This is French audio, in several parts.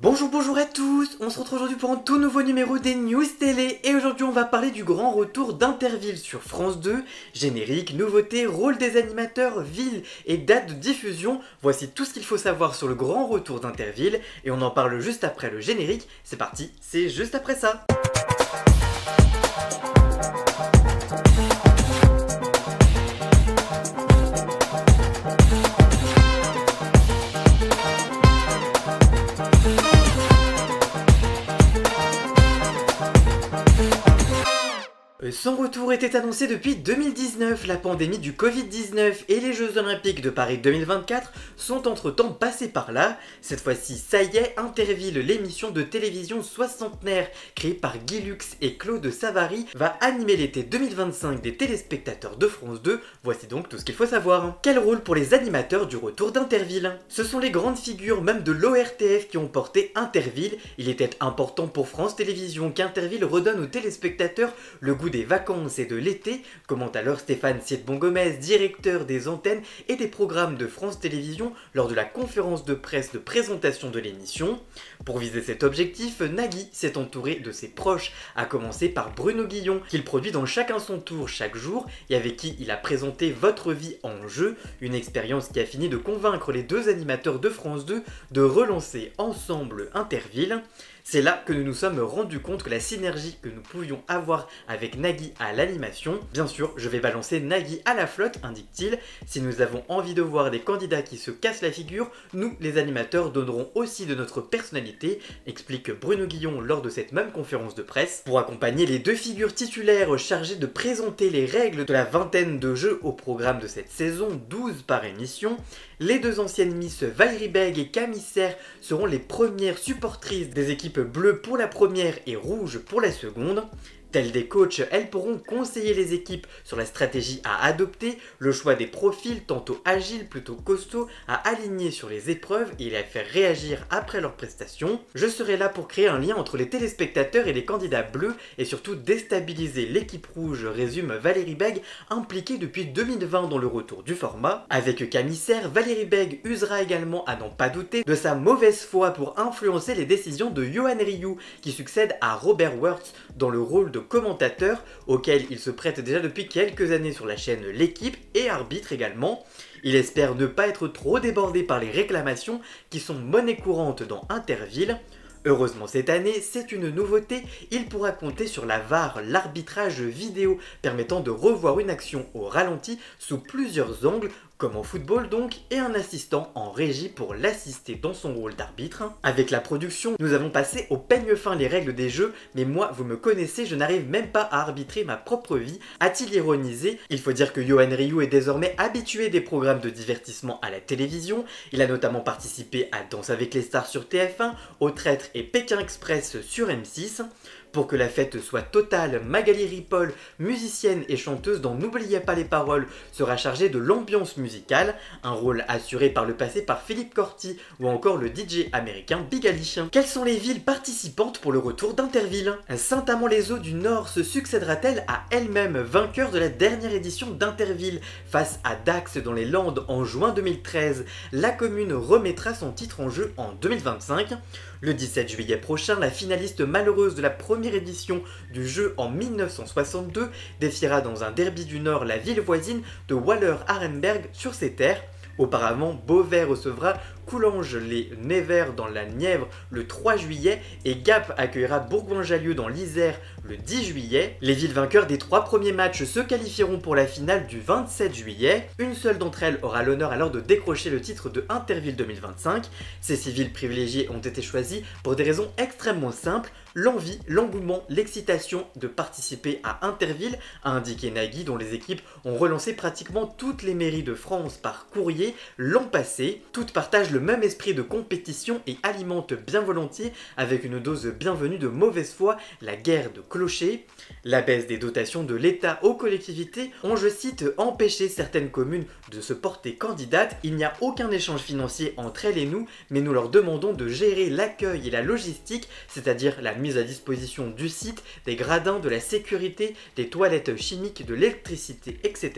Bonjour à tous, on se retrouve aujourd'hui pour un tout nouveau numéro des News Télé et aujourd'hui on va parler du grand retour d'Interville sur France 2, générique, nouveautés, rôle des animateurs, ville et date de diffusion. Voici tout ce qu'il faut savoir sur le grand retour d'Interville et on en parle juste après le générique. C'est parti, c'est juste après ça. Son retour était annoncé depuis 2019, la pandémie du Covid-19 et les Jeux Olympiques de Paris 2024 sont entre-temps passés par là. Cette fois-ci, ça y est, Interville, l'émission de télévision soixantenaire créée par Guy Lux et Claude Savary, va animer l'été 2025 des téléspectateurs de France 2. Voici donc tout ce qu'il faut savoir. Quel rôle pour les animateurs du retour d'Interville? Ce sont les grandes figures même de l'ORTF qui ont porté Interville. Il était important pour France Télévisions qu'Interville redonne aux téléspectateurs le goût des vacances et de l'été, commente alors Stéphane Sietbon-Gomez, directeur des antennes et des programmes de France Télévisions lors de la conférence de presse de présentation de l'émission. Pour viser cet objectif, Nagui s'est entouré de ses proches, à commencer par Bruno Guillon, qu'il produit dans Chacun son tour chaque jour et avec qui il a présenté Votre vie en jeu, une expérience qui a fini de convaincre les deux animateurs de France 2 de relancer ensemble Interville. C'est là que nous nous sommes rendus compte que la synergie que nous pouvions avoir avec Nagui à l'animation. Bien sûr, je vais balancer Nagui à la flotte, indique-t-il. Si nous avons envie de voir des candidats qui se cassent la figure, nous, les animateurs, donnerons aussi de notre personnalité, explique Bruno Guillon lors de cette même conférence de presse. Pour accompagner les deux figures titulaires chargées de présenter les règles de la vingtaine de jeux au programme de cette saison, 12 par émission, les deux anciennes Miss Valérie Bègue et Camille Serre seront les premières supportrices des équipes bleues pour la première et rouge pour la seconde. Telles des coachs, elles pourront conseiller les équipes sur la stratégie à adopter, le choix des profils tantôt agiles, plutôt costauds, à aligner sur les épreuves et à faire réagir après leurs prestations. Je serai là pour créer un lien entre les téléspectateurs et les candidats bleus et surtout déstabiliser l'équipe rouge, résume Valérie Bègue, impliquée depuis 2020 dans le retour du format. Avec Camille Serre, Valérie Bègue usera également, à n'en pas douter, de sa mauvaise foi pour influencer les décisions de Yoann Rioux, qui succède à Robert Wurtz dans le rôle de commentateur auquel il se prête déjà depuis quelques années sur la chaîne L'équipe et arbitre également. Il espère ne pas être trop débordé par les réclamations qui sont monnaie courante dans Interville. Heureusement cette année, c'est une nouveauté, il pourra compter sur la VAR, l'arbitrage vidéo permettant de revoir une action au ralenti sous plusieurs angles, comme en football donc, et un assistant en régie pour l'assister dans son rôle d'arbitre. Avec la production, nous avons passé au peigne fin les règles des jeux, mais moi, vous me connaissez, je n'arrive même pas à arbitrer ma propre vie, a-t-il ironisé. Il faut dire que Yoann Rioux est désormais habitué des programmes de divertissement à la télévision. Il a notamment participé à Danse avec les stars sur TF1, Au Traître et Pékin Express sur M6. Pour que la fête soit totale, Magali Ripoll, musicienne et chanteuse dont N'oubliez pas les paroles, sera chargée de l'ambiance musicale, un rôle assuré par le passé par Philippe Corti ou encore le DJ américain Big Ali. Quelles sont les villes participantes pour le retour d'Interville? Saint-Amand-les-Eaux du Nord se succédera-t-elle à elle-même, vainqueur de la dernière édition d'Interville? Face à Dax dans les Landes en juin 2013, la commune remettra son titre en jeu en 2025. Le 17 juillet prochain, la finaliste malheureuse de la première édition du jeu en 1962 défiera dans un derby du Nord la ville voisine de Waller-Arenberg sur ses terres. Auparavant, Beauvais recevra Coulanges-les-Nevers dans la Nièvre le 3 juillet et Gap accueillera Bourgoin-Jallieu dans l'Isère le 10 juillet. Les villes vainqueurs des 3 premiers matchs se qualifieront pour la finale du 27 juillet. Une seule d'entre elles aura l'honneur alors de décrocher le titre de Interville 2025. Ces 6 villes privilégiées ont été choisies pour des raisons extrêmement simples. L'envie, l'engouement, l'excitation de participer à Interville, a indiqué Nagui, dont les équipes ont relancé pratiquement toutes les mairies de France par courrier l'an passé. Toutes partagent le même esprit de compétition et alimentent bien volontiers, avec une dose bienvenue de mauvaise foi, la guerre de clochers. La baisse des dotations de l'État aux collectivités ont, je cite, empêché certaines communes de se porter candidates. Il n'y a aucun échange financier entre elles et nous, mais nous leur demandons de gérer l'accueil et la logistique, c'est-à-dire la mise à disposition du site, des gradins, de la sécurité, des toilettes chimiques, de l'électricité, etc.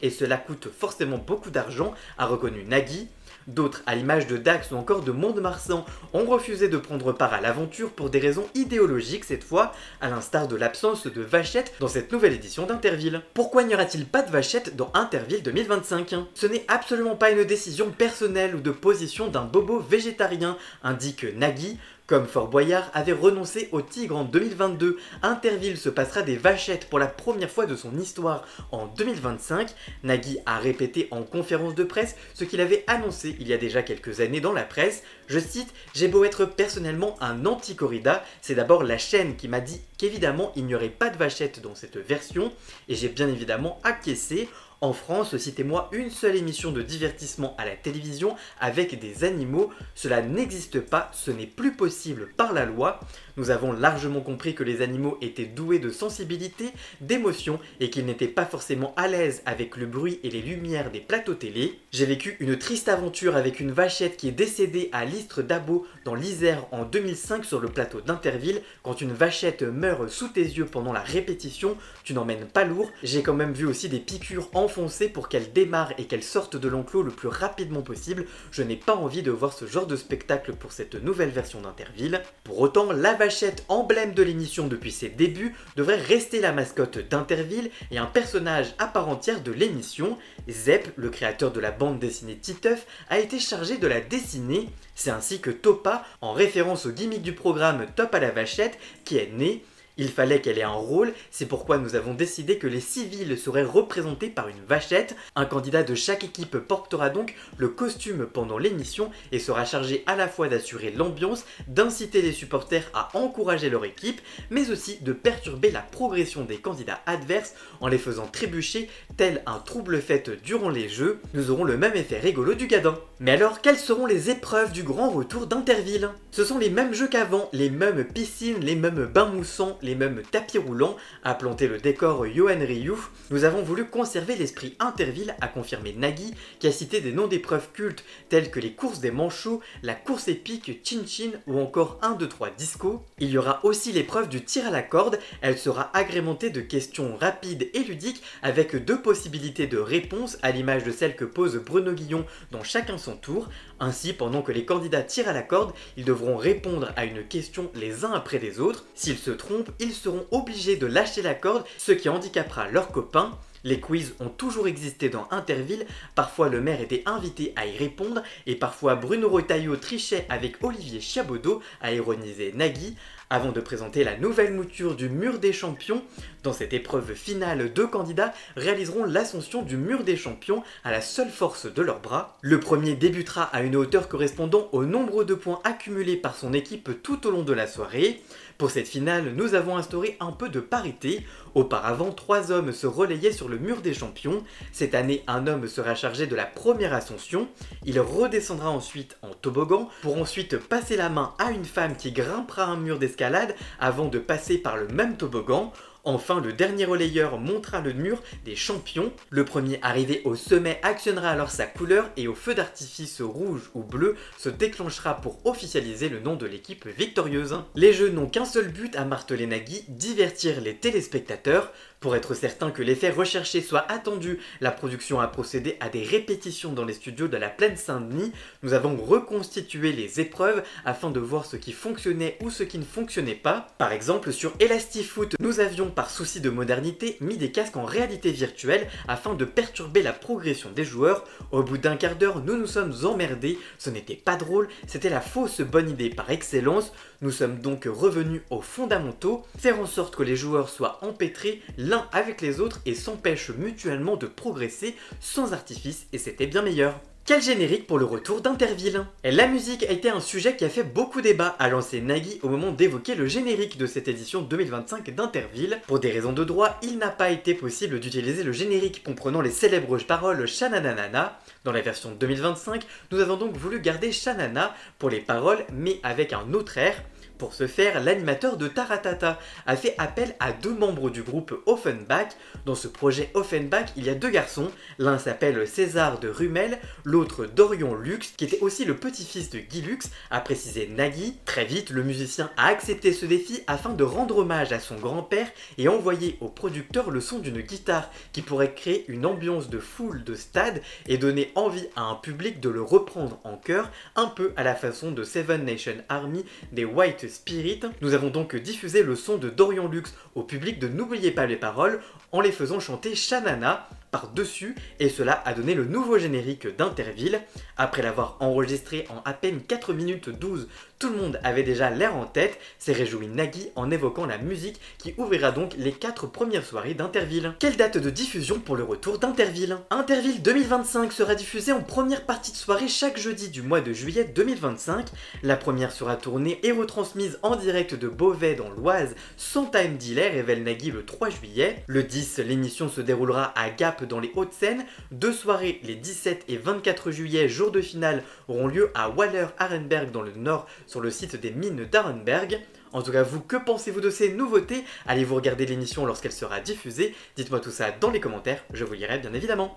Et cela coûte forcément beaucoup d'argent, a reconnu Nagui. D'autres, à l'image de Dax ou encore de Mont-de-Marsan, ont refusé de prendre part à l'aventure pour des raisons idéologiques cette fois, à l'instar de l'absence de Vachette dans cette nouvelle édition d'Interville. Pourquoi n'y aura-t-il pas de Vachette dans Interville 2025 ? Ce n'est absolument pas une décision personnelle ou de position d'un bobo végétarien, indique Nagui. Comme Fort Boyard avait renoncé au tigre en 2022, Interville se passera des vachettes pour la première fois de son histoire en 2025. Nagui a répété en conférence de presse ce qu'il avait annoncé il y a déjà quelques années dans la presse. Je cite, « J'ai beau être personnellement un anti-corrida, c'est d'abord la chaîne qui m'a dit qu'évidemment il n'y aurait pas de vachettes dans cette version, et j'ai bien évidemment acquiescé. En France, citez-moi une seule émission de divertissement à la télévision avec des animaux. Cela n'existe pas, ce n'est plus possible par la loi. Nous avons largement compris que les animaux étaient doués de sensibilité, d'émotion et qu'ils n'étaient pas forcément à l'aise avec le bruit et les lumières des plateaux télé. J'ai vécu une triste aventure avec une vachette qui est décédée à l'Istre d'Abo dans l'Isère en 2005 sur le plateau d'Interville. Quand une vachette meurt sous tes yeux pendant la répétition, tu n'emmènes pas lourd. J'ai quand même vu aussi des piqûres enfoncées pour qu'elles démarrent et qu'elles sortent de l'enclos le plus rapidement possible. Je n'ai pas envie de voir ce genre de spectacle pour cette nouvelle version d'Interville. Pour autant, la vachette, emblème de l'émission depuis ses débuts, devrait rester la mascotte d'Interville et un personnage à part entière de l'émission. Zep, le créateur de la bande dessinée Titeuf, a été chargé de la dessiner. C'est ainsi que Topa, en référence au gimmick du programme Top à la vachette, qui est né. Il fallait qu'elle ait un rôle, c'est pourquoi nous avons décidé que les civils seraient représentés par une vachette. Un candidat de chaque équipe portera donc le costume pendant l'émission et sera chargé à la fois d'assurer l'ambiance, d'inciter les supporters à encourager leur équipe, mais aussi de perturber la progression des candidats adverses en les faisant trébucher tel un trouble fête durant les jeux. Nous aurons le même effet rigolo du gadin. Mais alors, quelles seront les épreuves du grand retour d'Interville ? Ce sont les mêmes jeux qu'avant, les mêmes piscines, les mêmes bains moussants, les mêmes tapis roulants. À planter le décor Yohan Ryu, nous avons voulu conserver l'esprit Interville, a confirmé Nagui, qui a cité des noms d'épreuves cultes telles que les courses des manchots, la course épique Chin Chin ou encore 1, 2, 3 Disco. Il y aura aussi l'épreuve du tir à la corde, elle sera agrémentée de questions rapides et ludiques avec 2 possibilités de réponse à l'image de celle que pose Bruno Guillon dans Chacun son tour. Ainsi, pendant que les candidats tirent à la corde, ils devront répondre à une question les uns après les autres. S'ils se trompent, ils seront obligés de lâcher la corde, ce qui handicapera leurs copains. Les quiz ont toujours existé dans Interville, parfois le maire était invité à y répondre et parfois Bruno Retailleau trichait avec Olivier Chiabodo, a ironisé Nagui. Avant de présenter la nouvelle mouture du mur des champions, dans cette épreuve finale, 2 candidats réaliseront l'ascension du mur des champions à la seule force de leurs bras. Le premier débutera à une hauteur correspondant au nombre de points accumulés par son équipe tout au long de la soirée. Pour cette finale, nous avons instauré un peu de parité. Auparavant, 3 hommes se relayaient sur le mur des champions. Cette année, un homme sera chargé de la première ascension. Il redescendra ensuite en toboggan pour ensuite passer la main à une femme qui grimpera un mur d'escalade avant de passer par le même toboggan. Enfin, le dernier relayeur montera le mur des champions. Le premier arrivé au sommet actionnera alors sa couleur et au feu d'artifice rouge ou bleu se déclenchera pour officialiser le nom de l'équipe victorieuse. Les jeux n'ont qu'un seul but, a martelé Nagui, divertir les téléspectateurs. Pour être certain que l'effet recherché soit attendu, la production a procédé à des répétitions dans les studios de la Plaine Saint-Denis. Nous avons reconstitué les épreuves afin de voir ce qui fonctionnait ou ce qui ne fonctionnait pas. Par exemple, sur Elastifoot, nous avions par souci de modernité mis des casques en réalité virtuelle afin de perturber la progression des joueurs. Au bout d'un quart d'heure, nous nous sommes emmerdés, ce n'était pas drôle, c'était la fausse bonne idée par excellence. Nous sommes donc revenus aux fondamentaux, faire en sorte que les joueurs soient empêtrés l'un avec les autres et s'empêchent mutuellement de progresser sans artifice, et c'était bien meilleur. Quel générique pour le retour d'Interville ? Et la musique a été un sujet qui a fait beaucoup débat, a lancé Nagui au moment d'évoquer le générique de cette édition 2025 d'Interville. Pour des raisons de droit, il n'a pas été possible d'utiliser le générique comprenant les célèbres paroles Shananana. Dans la version 2025, nous avons donc voulu garder Shanana pour les paroles, mais avec un autre air. Pour ce faire, l'animateur de Taratata a fait appel à 2 membres du groupe Offenbach. Dans ce projet Offenbach, il y a 2 garçons, l'un s'appelle César de Rumel, l'autre Dorian Lux, qui était aussi le petit-fils de Guy Lux, a précisé Nagui. Très vite, le musicien a accepté ce défi afin de rendre hommage à son grand-père et envoyer au producteur le son d'une guitare qui pourrait créer une ambiance de foule de stade et donner envie à un public de le reprendre en chœur, un peu à la façon de Seven Nation Army des White Spirit. Nous avons donc diffusé le son de Dorian Lux au public de N'oubliez pas les paroles en les faisant chanter Shanana par-dessus, et cela a donné le nouveau générique d'Interville. Après l'avoir enregistré en à peine 4 minutes 12, tout le monde avait déjà l'air en tête, s'est réjoui Nagui en évoquant la musique qui ouvrira donc les 4 premières soirées d'Interville. Quelle date de diffusion pour le retour d'Interville? Interville 2025 sera diffusé en première partie de soirée chaque jeudi du mois de juillet 2025. La première sera tournée et retransmise en direct de Beauvais dans l'Oise sans time delay, révèle Nagui le 3 juillet. Le 10, l'émission se déroulera à Gap dans les Hauts-de-Seine. 2 soirées les 17 et 24 juillet, jour de finale, auront lieu à Waller-Arenberg dans le nord sur le site des mines d'Arenberg. En tout cas, vous, que pensez-vous de ces nouveautés? Allez-vous regarder l'émission lorsqu'elle sera diffusée? Dites-moi tout ça dans les commentaires, je vous lirai bien évidemment.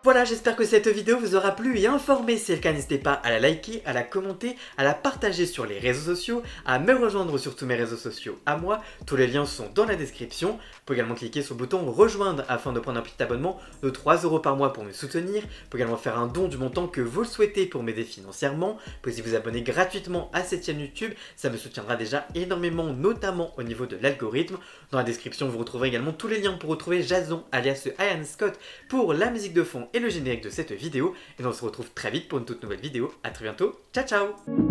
Voilà, j'espère que cette vidéo vous aura plu et informé. Si c'est le cas, n'hésitez pas à la liker, à la commenter, à la partager sur les réseaux sociaux, à me rejoindre sur tous mes réseaux sociaux à moi. Tous les liens sont dans la description. Vous pouvez également cliquer sur le bouton rejoindre afin de prendre un petit abonnement de 3 € par mois pour me soutenir. Vous pouvez également faire un don du montant que vous le souhaitez pour m'aider financièrement. Vous pouvez aussi vous abonner gratuitement à cette chaîne YouTube. Ça me soutiendra déjà énormément, notamment au niveau de l'algorithme. Dans la description, vous retrouverez également tous les liens pour retrouver Jason alias Ian Scott pour la musique de fond et le générique de cette vidéo, et on se retrouve très vite pour une toute nouvelle vidéo. À très bientôt, ciao ciao.